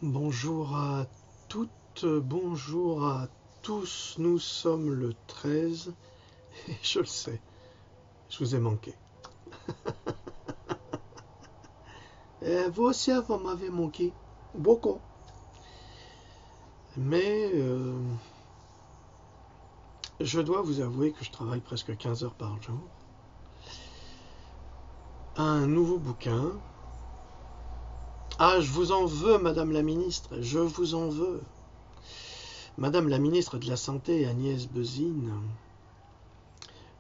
Bonjour à toutes, bonjour à tous, nous sommes le 13 et je le sais, je vous ai manqué. Et vous aussi, vous m'avez manqué, beaucoup. Mais je dois vous avouer que je travaille presque 15 heures par jour. Un nouveau bouquin. Ah, je vous en veux, Madame la Ministre, je vous en veux. Madame la Ministre de la Santé, Agnès Buzyn,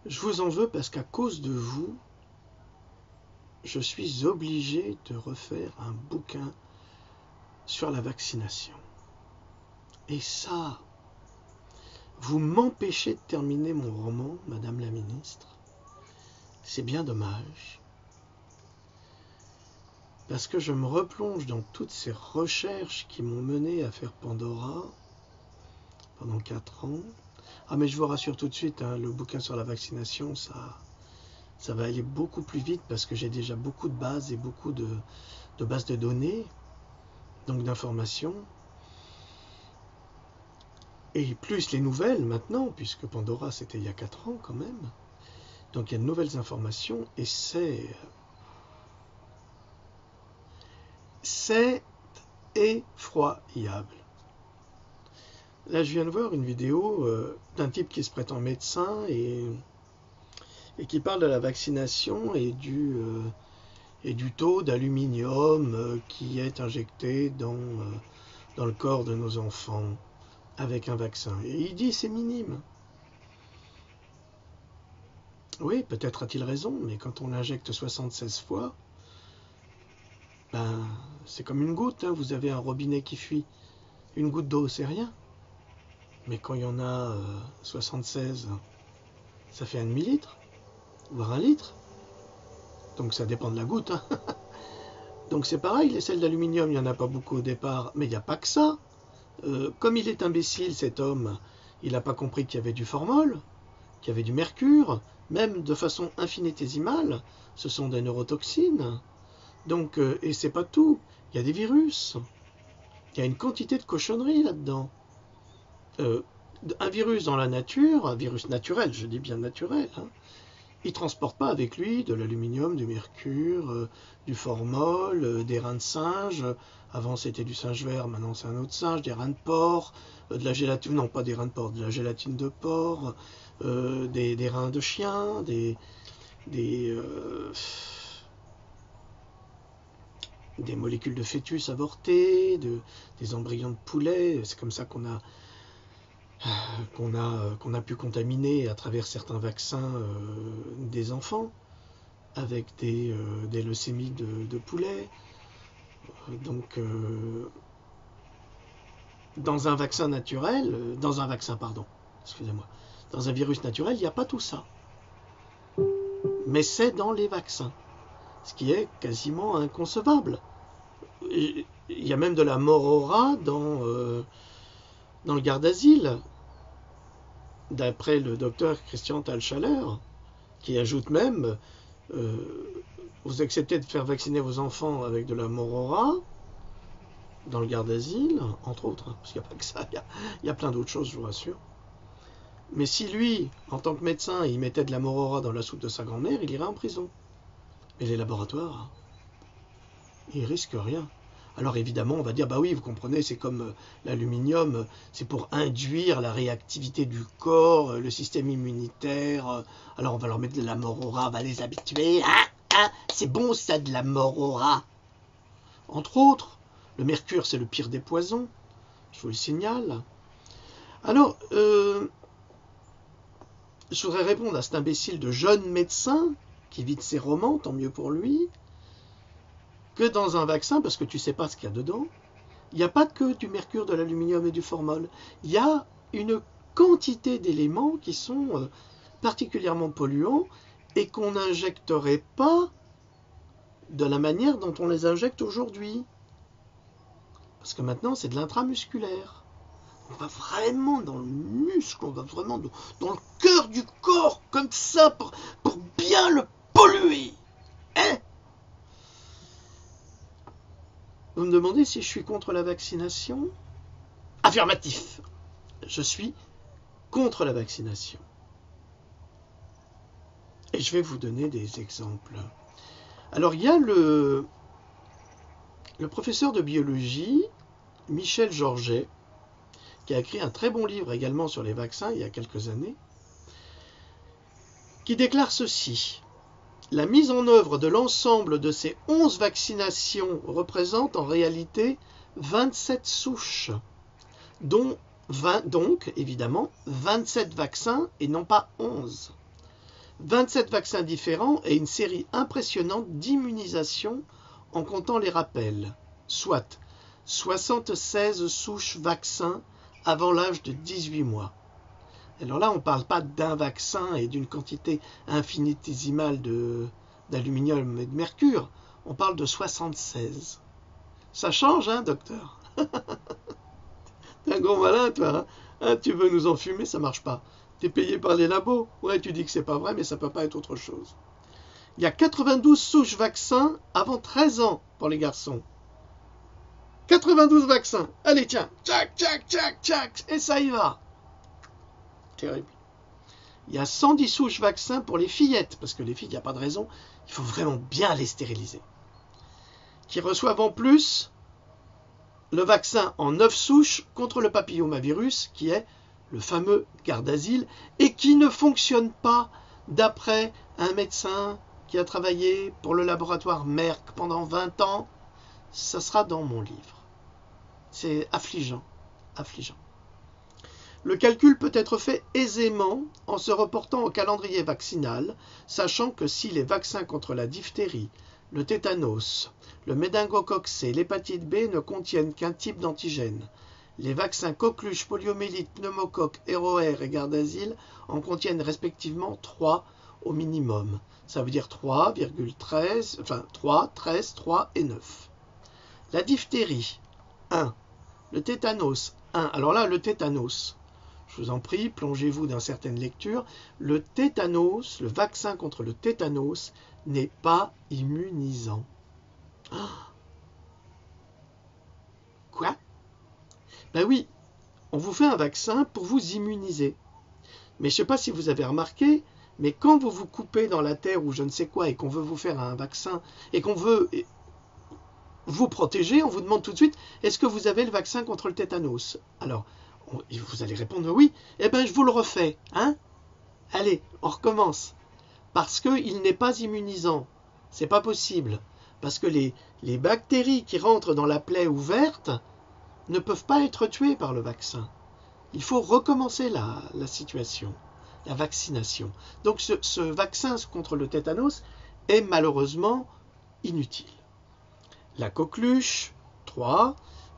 je vous en veux parce qu'à cause de vous, je suis obligé de refaire un bouquin sur la vaccination. Et ça, vous m'empêchez de terminer mon roman, Madame la Ministre. C'est bien dommage. Parce que je me replonge dans toutes ces recherches qui m'ont mené à faire Pandora pendant 4 ans. Ah mais je vous rassure tout de suite, hein, le bouquin sur la vaccination, ça va aller beaucoup plus vite parce que j'ai déjà beaucoup de bases et beaucoup de bases de données, donc d'informations. Et plus les nouvelles maintenant, puisque Pandora c'était il y a 4 ans quand même. Donc il y a de nouvelles informations et c'est effroyable. Là je viens de voir une vidéo d'un type qui se prétend médecin et qui parle de la vaccination et du taux d'aluminium qui est injecté dans le corps de nos enfants avec un vaccin. Et il dit c'est minime. Oui, peut-être a-t-il raison, mais quand on l'injecte 76 fois, ben, c'est comme une goutte, hein. Vous avez un robinet qui fuit. Une goutte d'eau, c'est rien. Mais quand il y en a 76, ça fait un demi-litre, voire 1 litre. Donc ça dépend de la goutte, hein. Donc c'est pareil, les sels d'aluminium, il n'y en a pas beaucoup au départ, mais il n'y a pas que ça. Comme il est imbécile, cet homme, il n'a pas compris qu'il y avait du formol, qu'il y avait du mercure, même de façon infinitésimale, ce sont des neurotoxines. Donc, et c'est pas tout, il y a des virus, il y a une quantité de cochonneries là-dedans. Un virus dans la nature, un virus naturel, je dis bien naturel, hein, il ne transporte pas avec lui de l'aluminium, du mercure, du formol, des reins de singe. Avant c'était du singe vert, maintenant c'est un autre singe, des reins de porc, de la gélatine, non pas des reins de porc, de la gélatine de porc, des reins de chien, des molécules de fœtus avortés, des embryons de poulet. C'est comme ça qu'on a pu contaminer à travers certains vaccins des enfants avec des leucémies de poulet. Donc, dans un vaccin naturel, dans un virus naturel, il n'y a pas tout ça. Mais c'est dans les vaccins, ce qui est quasiment inconcevable. Il y a même de la mort au rat dans le garde d'asile, d'après le docteur Christian Thalschaller, qui ajoute même vous acceptez de faire vacciner vos enfants avec de la mort au rat dans le garde d'asile, entre autres, hein, parce qu'il n'y a pas que ça, il y a plein d'autres choses, je vous rassure. Mais si lui, en tant que médecin, il mettait de la mort au rat dans la soupe de sa grand-mère, il irait en prison. Mais les laboratoires, ils risquent rien. Alors évidemment, on va dire, bah oui, vous comprenez, c'est comme l'aluminium, c'est pour induire la réactivité du corps, le système immunitaire. Alors on va leur mettre de la mort au rat, on va les habituer. C'est bon ça, de la mort au rat. Entre autres, le mercure, c'est le pire des poisons, je vous le signale. Alors, je voudrais répondre à cet imbécile de jeune médecin qui vide ses romans, tant mieux pour lui, que dans un vaccin, parce que tu ne sais pas ce qu'il y a dedans, il n'y a pas que du mercure, de l'aluminium et du formol. Il y a une quantité d'éléments qui sont particulièrement polluants et qu'on n'injecterait pas de la manière dont on les injecte aujourd'hui. Parce que maintenant, c'est de l'intramusculaire. On va vraiment dans le muscle, on va vraiment dans le cœur du corps, comme ça, pour bien le polluer. Hein? Vous me demandez si je suis contre la vaccination? Affirmatif. Je suis contre la vaccination. Et je vais vous donner des exemples. Alors, il y a le professeur de biologie, Michel Georget, qui a écrit un très bon livre également sur les vaccins il y a quelques années, qui déclare ceci. La mise en œuvre de l'ensemble de ces 11 vaccinations représente en réalité 27 souches, dont 20, donc évidemment 27 vaccins et non pas 11. 27 vaccins différents et une série impressionnante d'immunisations en comptant les rappels, soit 76 souches vaccins avant l'âge de 18 mois. Alors là, on ne parle pas d'un vaccin et d'une quantité infinitésimale d'aluminium et de mercure, on parle de 76. Ça change, hein, docteur? T'es un gros malin, toi, hein? Tu veux nous enfumer, ça marche pas. T'es payé par les labos. Ouais, tu dis que c'est pas vrai, mais ça peut pas être autre chose. Il y a 92 souches vaccins avant 13 ans pour les garçons. 92 vaccins. Allez, tiens. Tchac, tchac, tchac, tchac. Et ça y va. Terrible. Il y a 110 souches vaccins pour les fillettes, parce que les filles, il n'y a pas de raison. Il faut vraiment bien les stériliser. Qui reçoivent en plus le vaccin en 9 souches contre le papillomavirus, qui est le fameux Gardasil, et qui ne fonctionne pas d'après un médecin qui a travaillé pour le laboratoire Merck pendant 20 ans. Ça sera dans mon livre. C'est affligeant, affligeant. Le calcul peut être fait aisément en se reportant au calendrier vaccinal, sachant que si les vaccins contre la diphtérie, le tétanos, le méningocoque C, l'hépatite B ne contiennent qu'un type d'antigène, les vaccins coqueluche, poliomyélite, pneumocoque, ROR et Gardasil en contiennent respectivement 3 au minimum. Ça veut dire 3,13, enfin 3, 13, 3 et 9. La diphtérie, 1. Le tétanos, 1. Alors là, le tétanos, je vous en prie, plongez-vous dans certaines lectures. Le tétanos, le vaccin contre le tétanos, n'est pas immunisant. Quoi? Ben oui, on vous fait un vaccin pour vous immuniser. Mais je ne sais pas si vous avez remarqué, mais quand vous vous coupez dans la terre ou je ne sais quoi et qu'on veut vous faire un vaccin et qu'on veut vous protéger, on vous demande tout de suite, est-ce que vous avez le vaccin contre le tétanos? Alors, vous allez répondre oui. Eh bien, je vous le refais. Hein? Allez, on recommence. Parce qu'il n'est pas immunisant. C'est pas possible. Parce que les bactéries qui rentrent dans la plaie ouverte ne peuvent pas être tuées par le vaccin. Il faut recommencer la situation, la vaccination. Donc ce vaccin contre le tétanos est malheureusement inutile. La coqueluche, 3.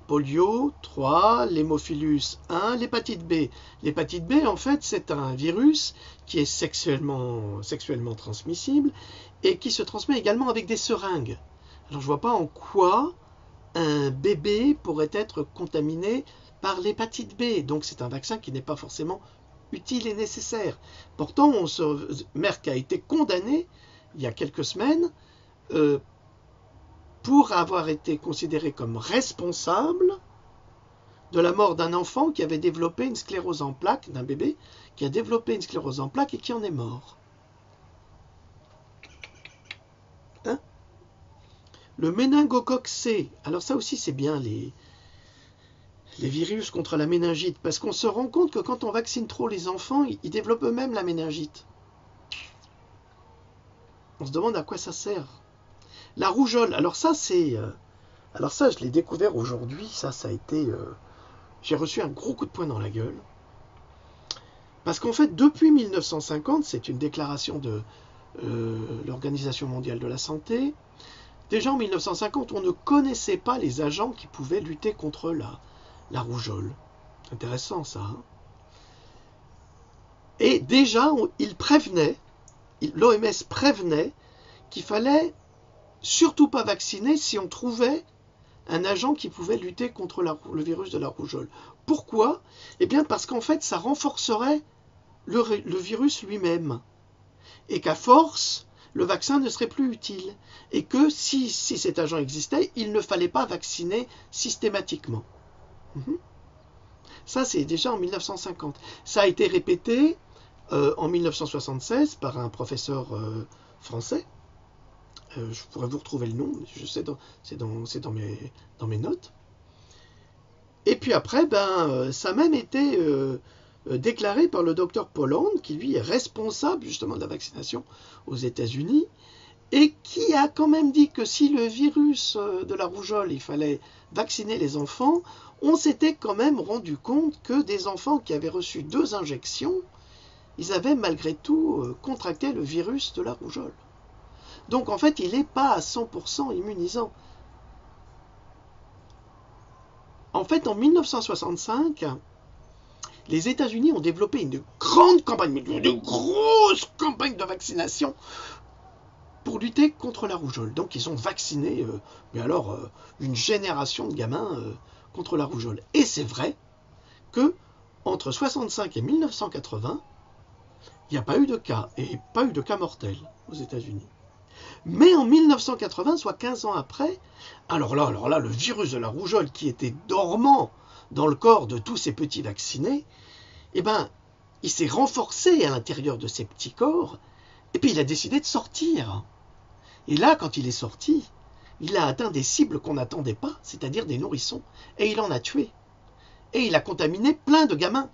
Polio, 3. L'hémophilus, 1. L'hépatite B. L'hépatite B, en fait, c'est un virus qui est sexuellement transmissible et qui se transmet également avec des seringues. Alors je ne vois pas en quoi un bébé pourrait être contaminé par l'hépatite B. Donc c'est un vaccin qui n'est pas forcément utile et nécessaire. Pourtant, Merck a été condamné il y a quelques semaines pour avoir été considéré comme responsable de la mort d'un enfant qui avait développé une sclérose en plaques, d'un bébé qui a développé une sclérose en plaques et qui en est mort. Hein? Le méningocoque C, alors ça aussi c'est bien les virus contre la méningite, parce qu'on se rend compte que quand on vaccine trop les enfants, ils développent eux-mêmes la méningite. On se demande à quoi ça sert. La rougeole, alors ça je l'ai découvert aujourd'hui, ça a été... j'ai reçu un gros coup de poing dans la gueule. Parce qu'en fait, depuis 1950, c'est une déclaration de l'Organisation mondiale de la santé, déjà en 1950, on ne connaissait pas les agents qui pouvaient lutter contre la rougeole. C'est intéressant ça. Hein? Et déjà, il prévenait, l'OMS prévenait qu'il fallait surtout pas vacciner si on trouvait un agent qui pouvait lutter contre le virus de la rougeole. Pourquoi? Eh bien parce qu'en fait, ça renforcerait le virus lui-même. Et qu'à force, le vaccin ne serait plus utile. Et que si cet agent existait, il ne fallait pas vacciner systématiquement. Ça, c'est déjà en 1950. Ça a été répété en 1976 par un professeur français. Je pourrais vous retrouver le nom, je sais, c'est dans mes notes. Et puis après, ça a même été déclaré par le docteur Polland, qui lui est responsable justement de la vaccination aux États-Unis, et qui a quand même dit que si le virus de la rougeole, il fallait vacciner les enfants, on s'était quand même rendu compte que des enfants qui avaient reçu 2 injections, ils avaient malgré tout contracté le virus de la rougeole. Donc en fait, il n'est pas à 100% immunisant. En fait, en 1965, les États-Unis ont développé une grande campagne, une grosse campagne de vaccination pour lutter contre la rougeole. Donc ils ont vacciné, une génération de gamins contre la rougeole. Et c'est vrai que entre 65 et 1980, il n'y a pas eu de cas, et pas eu de cas mortels aux États-Unis. Mais en 1980, soit 15 ans après, alors là, le virus de la rougeole qui était dormant dans le corps de tous ces petits vaccinés, il s'est renforcé à l'intérieur de ces petits corps, et puis il a décidé de sortir. Et là, quand il est sorti, il a atteint des cibles qu'on n'attendait pas, c'est-à-dire des nourrissons, et il en a tué. Et il a contaminé plein de gamins.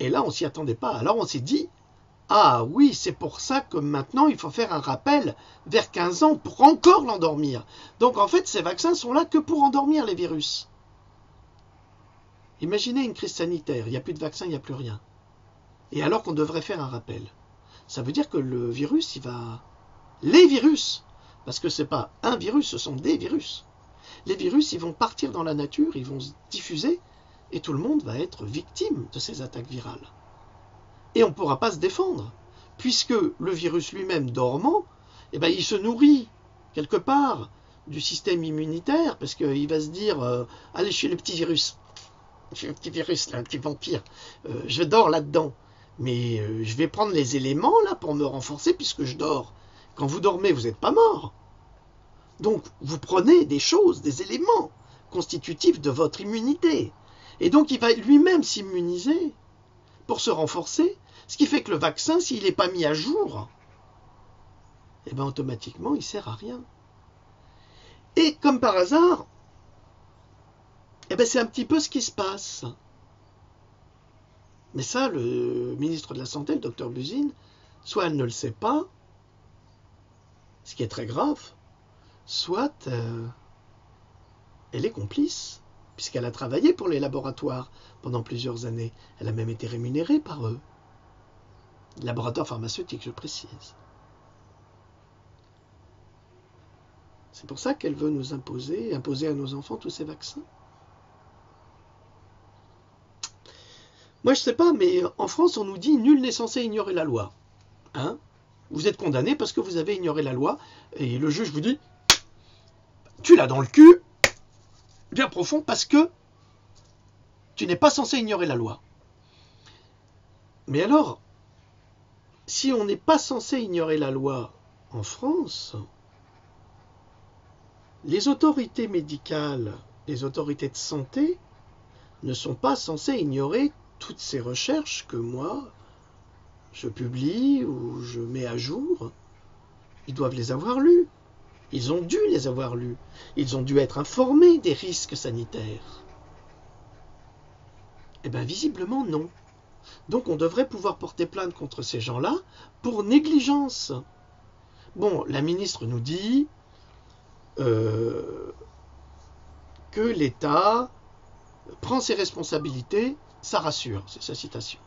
Et là, on ne s'y attendait pas. Alors on s'est dit, ah oui, c'est pour ça que maintenant, il faut faire un rappel vers 15 ans pour encore l'endormir. Donc en fait, ces vaccins sont là que pour endormir les virus. Imaginez une crise sanitaire, il n'y a plus de vaccin, il n'y a plus rien. Et alors qu'on devrait faire un rappel. Ça veut dire que le virus, les virus, parce que ce n'est pas un virus, ce sont des virus. Les virus, ils vont partir dans la nature, ils vont se diffuser, et tout le monde va être victime de ces attaques virales. Et on ne pourra pas se défendre, puisque le virus lui-même dormant, il se nourrit quelque part du système immunitaire, parce qu'il va se dire, allez, je suis le petit virus, un petit vampire, je dors là-dedans, mais je vais prendre les éléments là pour me renforcer, puisque je dors. Quand vous dormez, vous n'êtes pas mort. Donc, vous prenez des choses, des éléments constitutifs de votre immunité. Et donc, il va lui-même s'immuniser pour se renforcer, ce qui fait que le vaccin, s'il n'est pas mis à jour, automatiquement, il ne sert à rien. Et comme par hasard, c'est un petit peu ce qui se passe. Mais ça, le ministre de la Santé, le docteur Buzyn, soit elle ne le sait pas, ce qui est très grave, soit elle est complice, puisqu'elle a travaillé pour les laboratoires pendant plusieurs années. Elle a même été rémunérée par eux. Laboratoire pharmaceutique, je précise. C'est pour ça qu'elle veut nous imposer à nos enfants tous ces vaccins. Moi, je ne sais pas, mais en France, on nous dit « nul n'est censé ignorer la loi ». Hein? Vous êtes condamné parce que vous avez ignoré la loi, et le juge vous dit « tu l'as dans le cul ». Bien profond, parce que tu n'es pas censé ignorer la loi. Mais alors, si on n'est pas censé ignorer la loi en France, les autorités médicales, les autorités de santé ne sont pas censées ignorer toutes ces recherches que moi, je publie ou je mets à jour. Ils doivent les avoir lues. Ils ont dû les avoir lus. Ils ont dû être informés des risques sanitaires. Visiblement non. Donc on devrait pouvoir porter plainte contre ces gens-là pour négligence. Bon, la ministre nous dit que l'État prend ses responsabilités, ça rassure, c'est sa citation.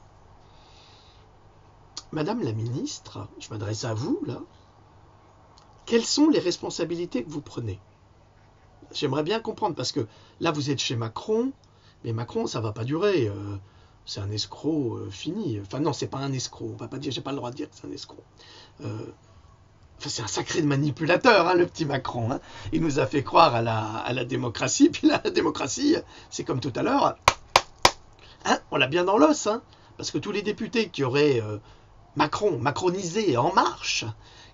Madame la ministre, je m'adresse à vous là, quelles sont les responsabilités que vous prenez? J'aimerais bien comprendre, parce que là vous êtes chez Macron, mais Macron ça va pas durer, c'est un escroc fini. Enfin non, c'est pas un escroc, on va pas dire, j'ai pas le droit de dire que c'est un escroc. C'est un sacré manipulateur, le petit Macron. Hein. Il nous a fait croire à la démocratie, puis la démocratie, c'est comme tout à l'heure, on l'a bien dans l'os, parce que tous les députés qui auraient Macron, macronisé, En Marche,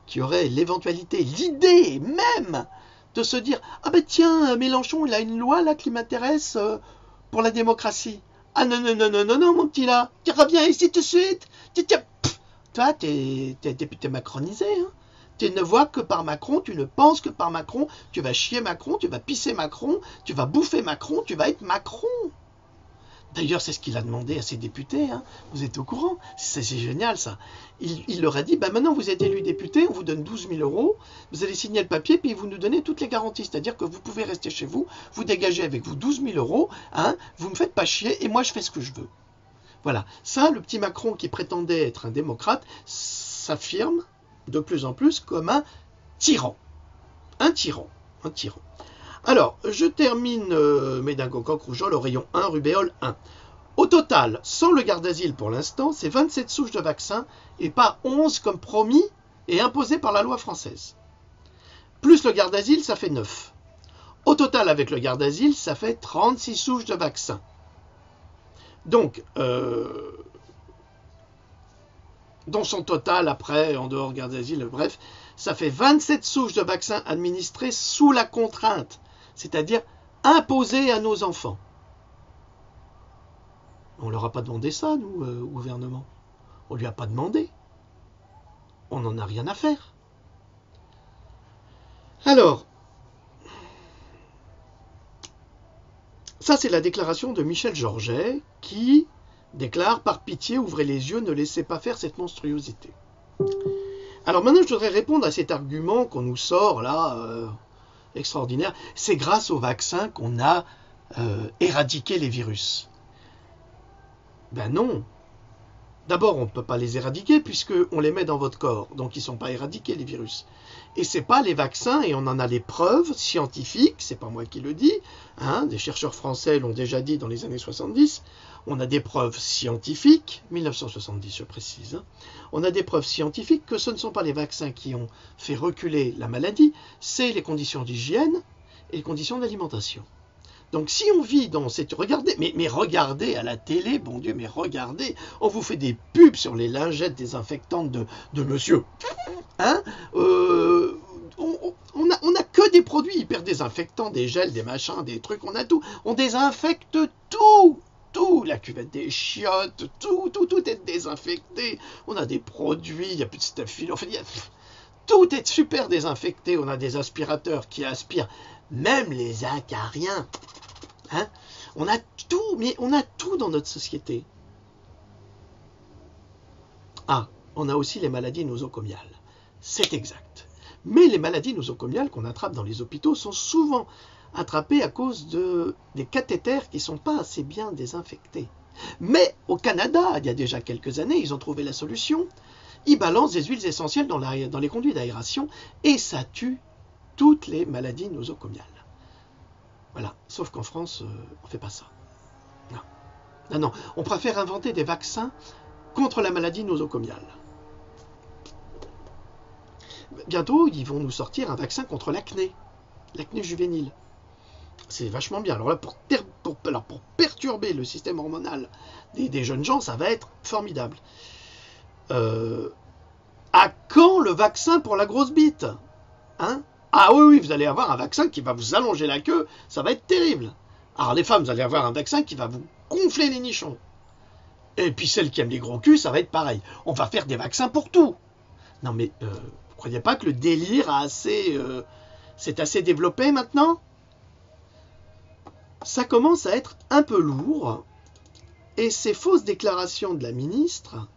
qui aurait l'éventualité, l'idée même de se dire « Ah ben tiens, Mélenchon, il a une loi là qui m'intéresse pour la démocratie. Ah non, non, non, non, non, non, mon petit là, tu reviens ici tout de suite. Toi, t'es macronisé, hein. Tu ne vois que par Macron, tu ne penses que par Macron, tu vas chier Macron, tu vas pisser Macron, tu vas bouffer Macron, tu vas être Macron. » D'ailleurs, c'est ce qu'il a demandé à ses députés, hein. Vous êtes au courant? C'est génial, ça. Il leur a dit, maintenant vous êtes élu député, on vous donne 12 000 €, vous allez signer le papier, puis vous nous donnez toutes les garanties. C'est-à-dire que vous pouvez rester chez vous, vous dégagez avec vous 12 000 €, hein, vous ne me faites pas chier, et moi je fais ce que je veux. Voilà. Ça, le petit Macron qui prétendait être un démocrate, s'affirme de plus en plus comme un tyran. Un tyran. Un tyran. Alors, je termine mes dingos coq rougeole au rayon 1, rubéole 1. Au total, sans le garde d'asile pour l'instant, c'est 27 souches de vaccins et pas 11 comme promis et imposé par la loi française. Plus le garde d'asile, ça fait 9. Au total, avec le garde d'asile, ça fait 36 souches de vaccins. Donc, dans son total, après, en dehors garde d'asile, bref, ça fait 27 souches de vaccins administrées sous la contrainte, c'est-à-dire imposées à nos enfants. On ne leur a pas demandé ça, nous, au gouvernement. On ne lui a pas demandé. On n'en a rien à faire. Alors, ça c'est la déclaration de Michel Georget qui déclare « Par pitié, ouvrez les yeux, ne laissez pas faire cette monstruosité ». Alors maintenant, je voudrais répondre à cet argument qu'on nous sort là, extraordinaire. C'est grâce au vaccin qu'on a éradiqué les virus. Ben non. D'abord, on ne peut pas les éradiquer puisqu'on les met dans votre corps. Donc, ils ne sont pas éradiqués, les virus. Et ce n'est pas les vaccins, et on en a les preuves scientifiques, c'est pas moi qui le dis, hein, des chercheurs français l'ont déjà dit dans les années 70, on a des preuves scientifiques, 1970 je précise, hein, on a des preuves scientifiques que ce ne sont pas les vaccins qui ont fait reculer la maladie, c'est les conditions d'hygiène et les conditions d'alimentation. Donc si on vit dans cette... Regardez, mais regardez à la télé, bon Dieu, mais regardez, on vous fait des pubs sur les lingettes désinfectantes de monsieur. Hein, on a que des produits hyper désinfectants, des gels, des machins, des trucs, on a tout. On désinfecte tout. Tout, la cuvette des chiottes, tout est désinfecté. On a des produits, il n'y a plus de staphylo, enfin, tout est super désinfecté. On a des aspirateurs qui aspirent, même les acariens. Hein, on a tout, mais on a tout dans notre société. Ah, on a aussi les maladies nosocomiales. C'est exact. Mais les maladies nosocomiales qu'on attrape dans les hôpitaux sont souvent attrapées à cause des cathéters qui ne sont pas assez bien désinfectés. Mais au Canada, il y a déjà quelques années, ils ont trouvé la solution. Ils balancent des huiles essentielles dans les conduits d'aération et ça tue toutes les maladies nosocomiales. Voilà, sauf qu'en France, on ne fait pas ça. Non. Non, non, on préfère inventer des vaccins contre la maladie nosocomiale. Bientôt, ils vont nous sortir un vaccin contre l'acné juvénile. C'est vachement bien. Alors là, pour perturber le système hormonal des jeunes gens, ça va être formidable. À quand le vaccin pour la grosse bite, hein? Ah oui, vous allez avoir un vaccin qui va vous allonger la queue, ça va être terrible. Alors les femmes, vous allez avoir un vaccin qui va vous gonfler les nichons. Et puis celles qui aiment les gros culs, ça va être pareil. On va faire des vaccins pour tout. Non mais, vous ne croyez pas que le délire s'est assez développé maintenant? Ça commence à être un peu lourd. Et ces fausses déclarations de la ministre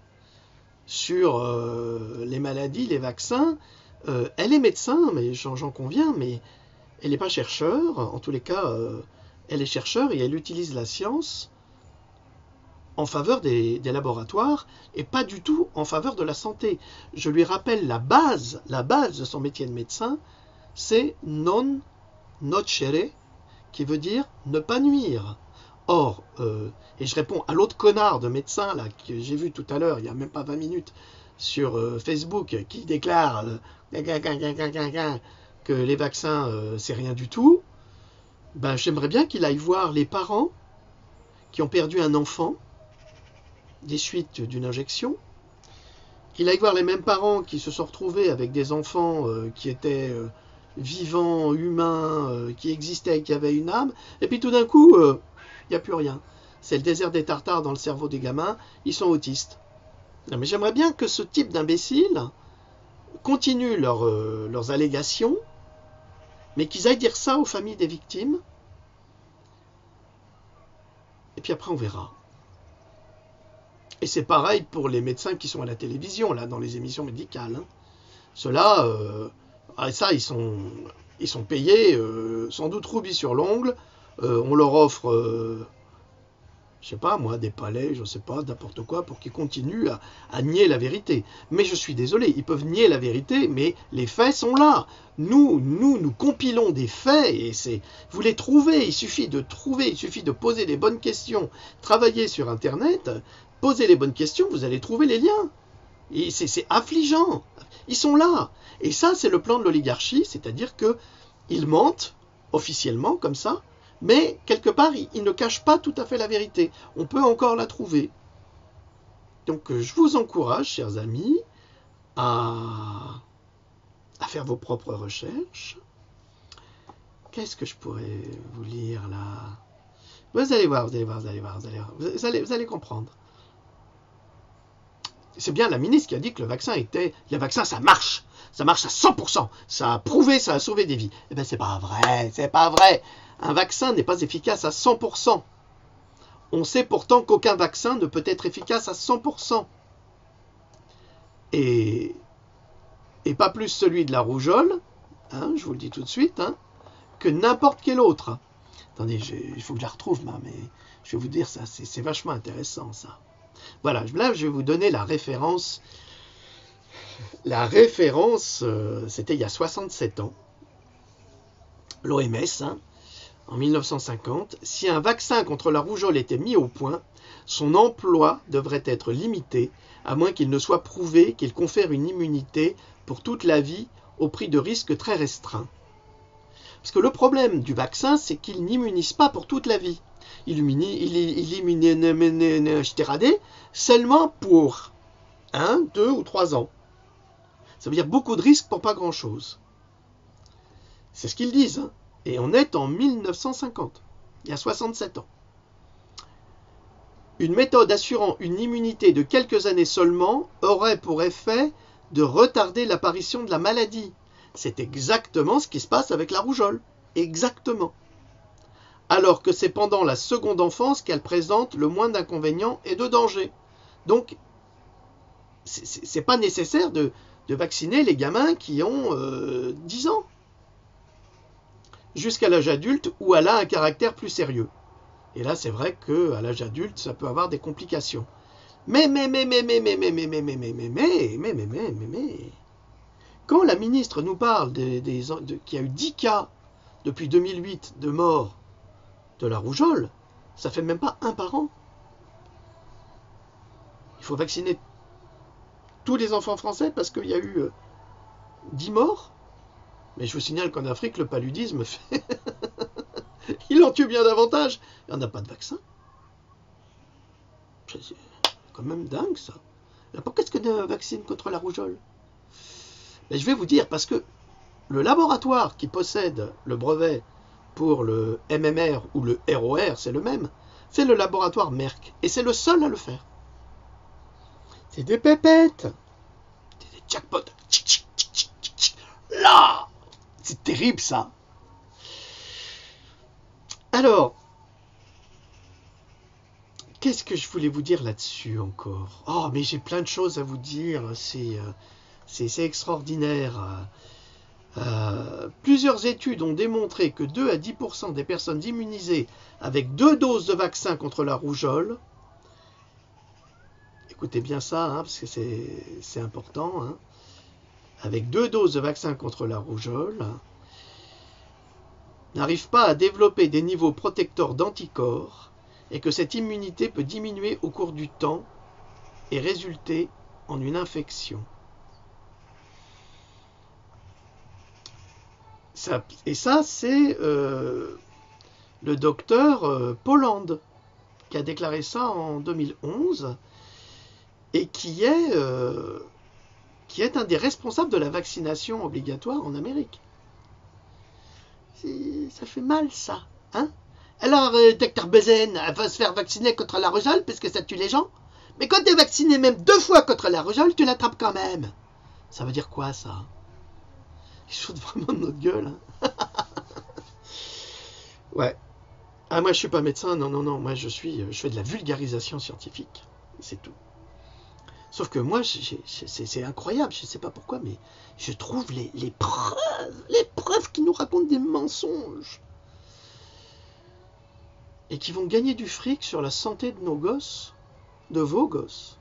sur les maladies, les vaccins, elle est médecin, mais j'en conviens, mais elle n'est pas chercheur. En tous les cas, elle est chercheur et elle utilise la science en faveur des laboratoires et pas du tout en faveur de la santé. Je lui rappelle la base de son métier de médecin, c'est non nocere, qui veut dire ne pas nuire. Or, et je réponds à l'autre connard de médecin là, que j'ai vu tout à l'heure, il n'y a même pas 20 minutes, sur Facebook, qui déclare que les vaccins, c'est rien du tout, ben, j'aimerais bien qu'il aille voir les parents qui ont perdu un enfant des suites d'une injection, qu'il aille voir les mêmes parents qui se sont retrouvés avec des enfants qui étaient vivants, humains, qui existaient, qui avaient une âme, et puis tout d'un coup, il n'y a plus rien. C'est le désert des Tartares dans le cerveau des gamins, ils sont autistes. Non, mais j'aimerais bien que ce type d'imbéciles continuent leurs allégations, mais qu'ils aillent dire ça aux familles des victimes, et puis après on verra. Et c'est pareil pour les médecins qui sont à la télévision, là, dans les émissions médicales. Hein. Ceux-là, ça, ils sont payés, sans doute rubis sur l'ongle. On leur offre, je sais pas moi, des palais, je sais pas, n'importe quoi, pour qu'ils continuent à nier la vérité. Mais je suis désolé, ils peuvent nier la vérité, mais les faits sont là. Nous compilons des faits, et vous les trouvez, il suffit de poser les bonnes questions, travailler sur Internet, poser les bonnes questions, vous allez trouver les liens. Et c'est affligeant. Ils sont là. Et ça, c'est le plan de l'oligarchie, c'est-à-dire qu'ils mentent, officiellement, comme ça, mais quelque part, ils ne cachent pas tout à fait la vérité. On peut encore la trouver. Donc, je vous encourage, chers amis, à faire vos propres recherches. Qu'est-ce que je pourrais vous lire, là? Vous allez voir, vous allez comprendre. C'est bien la ministre qui a dit que le vaccin, ça marche. Ça marche à 100%. Ça a prouvé, ça a sauvé des vies. Eh bien, c'est pas vrai, c'est pas vrai. Un vaccin n'est pas efficace à 100%. On sait pourtant qu'aucun vaccin ne peut être efficace à 100%. Et pas plus celui de la rougeole, hein, je vous le dis tout de suite, hein, que n'importe quel autre. Attendez, il faut que je la retrouve, mais je vais vous dire ça, c'est vachement intéressant, ça. Voilà, là, je vais vous donner la référence. La référence, c'était il y a 67 ans. L'OMS, hein, en 1950, si un vaccin contre la rougeole était mis au point, son emploi devrait être limité, à moins qu'il ne soit prouvé qu'il confère une immunité pour toute la vie au prix de risques très restreints. Parce que le problème du vaccin, c'est qu'il n'immunise pas pour toute la vie. Il immunise seulement pour 1, 2 ou 3 ans. Ça veut dire beaucoup de risques pour pas grand-chose. C'est ce qu'ils disent. Hein. Et on est en 1950, il y a 67 ans. Une méthode assurant une immunité de quelques années seulement aurait pour effet de retarder l'apparition de la maladie. C'est exactement ce qui se passe avec la rougeole. Exactement. Alors que c'est pendant la seconde enfance qu'elle présente le moins d'inconvénients et de dangers. Donc, c'est pas nécessaire de vacciner les gamins qui ont 10 ans. Jusqu'à l'âge adulte où elle a un caractère plus sérieux. Et là, c'est vrai qu'à l'âge adulte, ça peut avoir des complications. Mais, quand la ministre nous parle qu'il y a eu 10 cas depuis 2008 de mort de la rougeole, ça fait même pas un par an. Il faut vacciner tous les enfants français parce qu'il y a eu 10 morts. Mais je vous signale qu'en Afrique, le paludisme fait... il en tue bien davantage. Il n'y en a pas de vaccin. C'est quand même dingue, ça. Pourquoi est-ce qu'on vaccine contre la rougeole? Mais je vais vous dire, parce que le laboratoire qui possède le brevet pour le MMR ou le ROR, c'est le même. C'est le laboratoire Merck. Et c'est le seul à le faire. C'est des pépettes. C'est des jackpots. Là! C'est terrible, ça. Alors, qu'est-ce que je voulais vous dire là-dessus encore? Oh, mais j'ai plein de choses à vous dire. C'est extraordinaire. Plusieurs études ont démontré que 2 à 10% des personnes immunisées avec 2 doses de vaccin contre la rougeole, écoutez bien ça, hein, parce que c'est important, hein, avec 2 doses de vaccin contre la rougeole, n'arrivent pas à développer des niveaux protecteurs d'anticorps et que cette immunité peut diminuer au cours du temps et résulter en une infection. Et ça, c'est le docteur Polland qui a déclaré ça en 2011 et qui est qui est un des responsables de la vaccination obligatoire en Amérique. Ça fait mal, ça. Hein? Alors, docteur Bezen, elle va se faire vacciner contre la rougeole parce que ça tue les gens. Mais quand tu es vacciné même 2 fois contre la rougeole, tu l'attrapes quand même. Ça veut dire quoi, ça? Ils se foutent vraiment de notre gueule. Hein. Ouais. Ah, moi, je suis pas médecin. Non, non, non. Moi, je fais de la vulgarisation scientifique. C'est tout. Sauf que moi, c'est incroyable. Je sais pas pourquoi, mais je trouve les preuves qui nous racontent des mensonges. Et qui vont gagner du fric sur la santé de nos gosses, de vos gosses.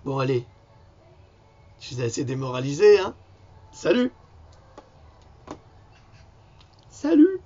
Bon, allez. Je suis assez démoralisé, hein. Salut. Salut.